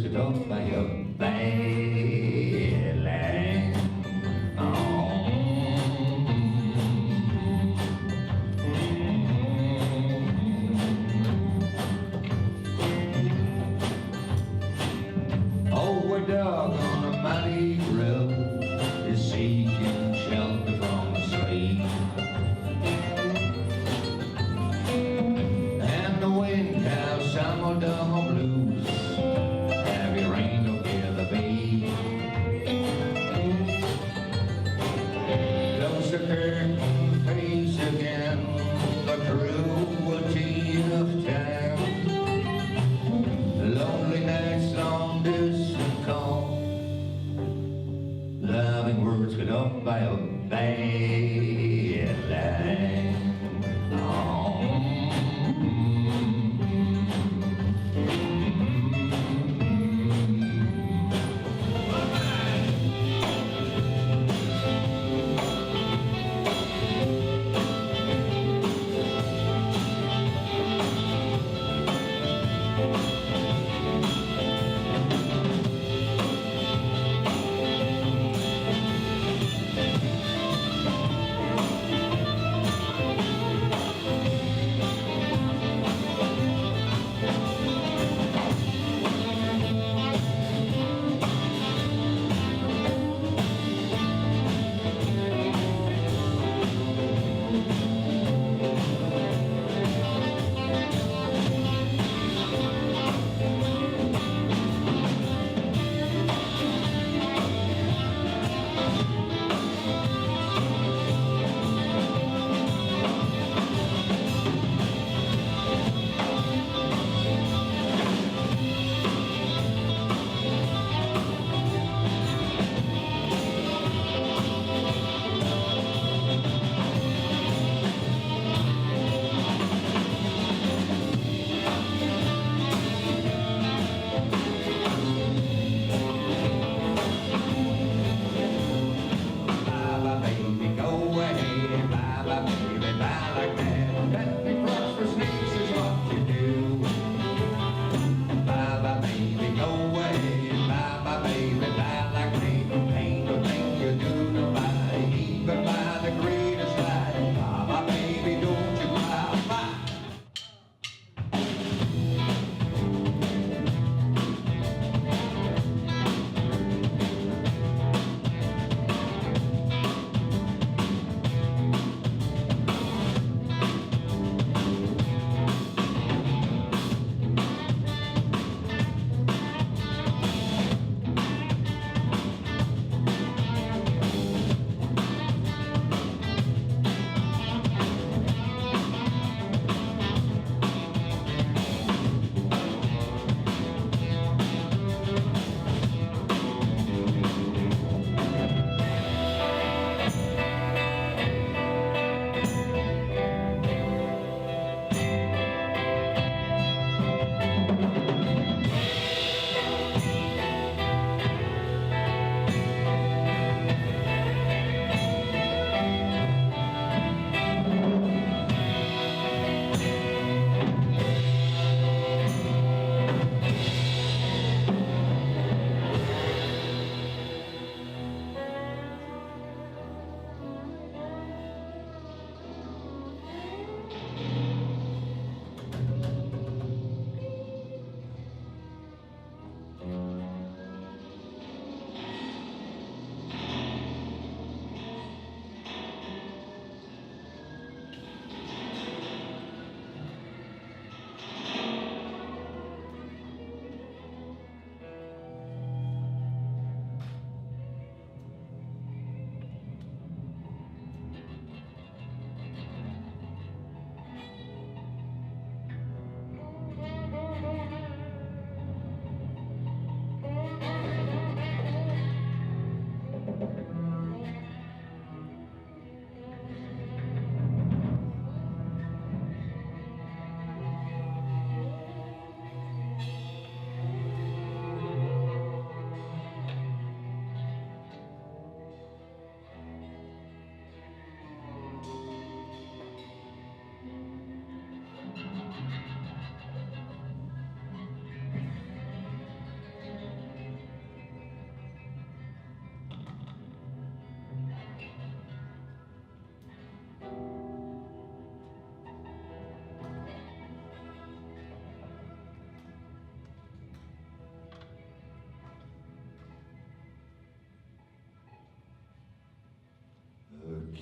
get off by your bad line. Oh, we're dog on a mighty road is seeking shelter from the sleet. And the wind has some old dumb blues. Heavy rain will hear the beat.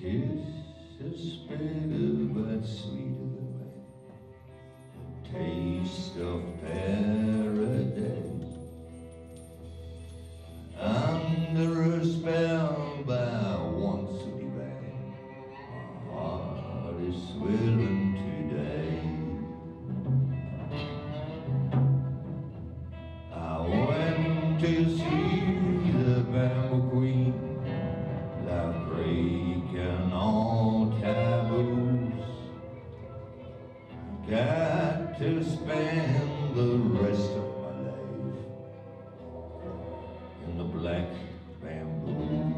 kiss is bitter but sweeter than taste of paradise. Under a spell by one sooty band, my heart is swelling today. I went to see the Bamboo Queen, like breaking all taboos. Got to spend the rest of my life in the black bamboo.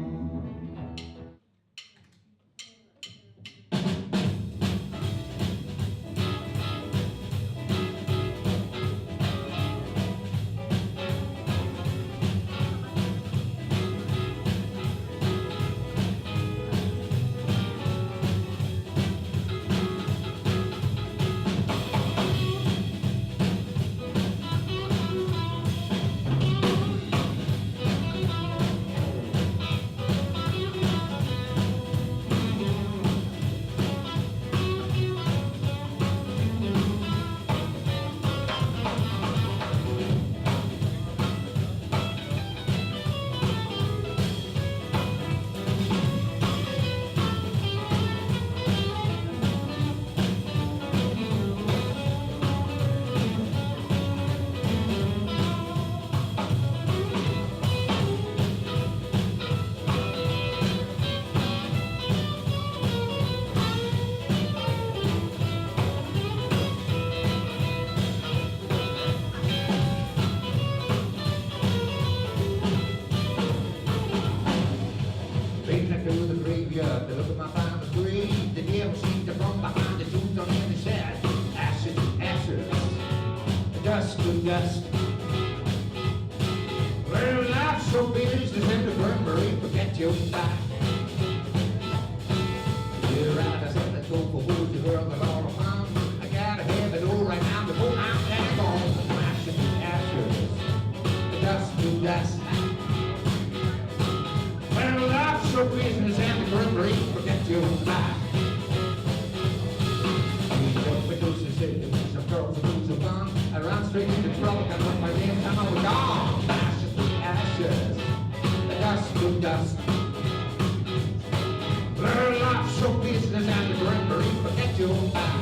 Through the graveyard, to look at my father's grave. The devil seemed to from behind the tombs on every side. Ashes to ashes, dust to dust. Well, life's so busy, send the murmuring, forget your life. You're right, I said let's go for who's the girl that all around. I gotta have it all right now before I'm dead gone. Ashes to ashes, dust to dust. Well, life's so business and the grimmery, forget your life. We don't produce the city, some girls who lose a gun. I ran straight into trouble, got up my damn time I was gone. Ashes to ashes, dust to dust. Well, life's so business and the grimmery, forget your life.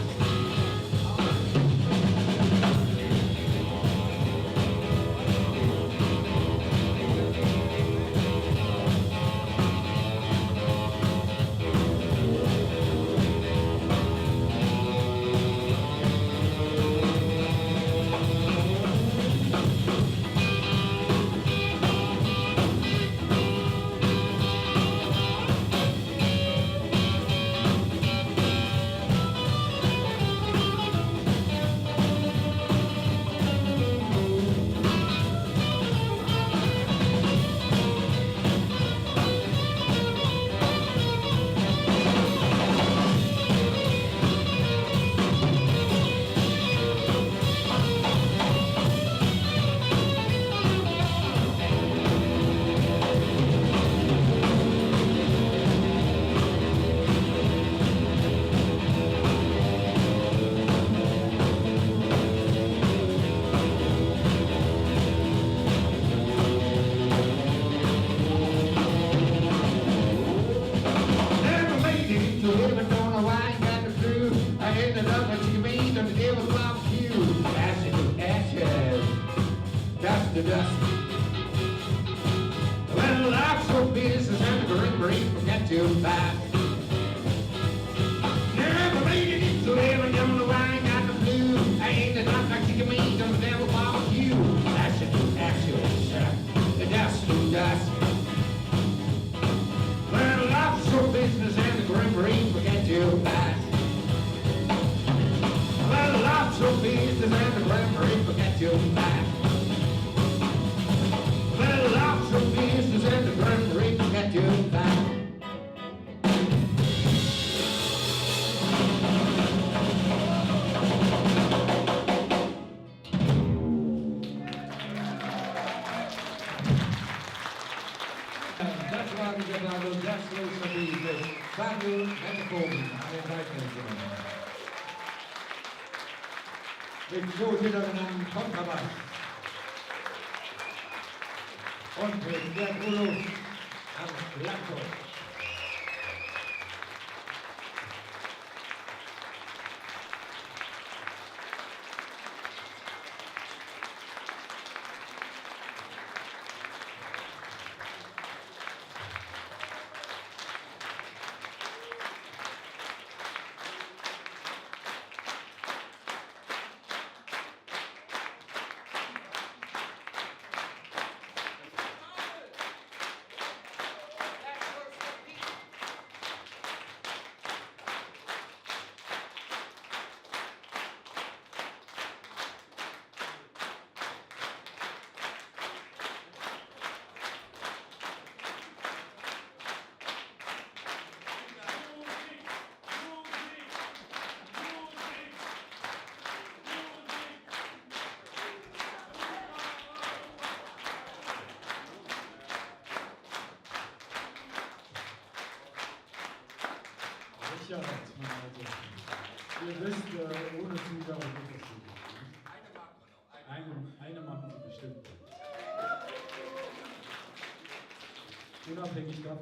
To dust. Well, life's so business and the grimmery, forget your life. Never made it into heaven, don't know why I ain't got the blue. I ain't the knock like chicken meat on the devil barbecue. Ashes to ashes, the dust to dust. Well, life's so business and the grimmery, forget your life. Well, life's so business and the grimmery, forget your life. Well, lots of business and the grimmery, forget your life. That's why we get out of that's those mit so wiedergenannten Kontrabass. Und mit Gerd Ulo am Schlagzeug. Sicherheit, meine Leute. Ihr wisst, ohne Zugabe geht das nicht. Eine machen wir bestimmt. Unabhängig davon.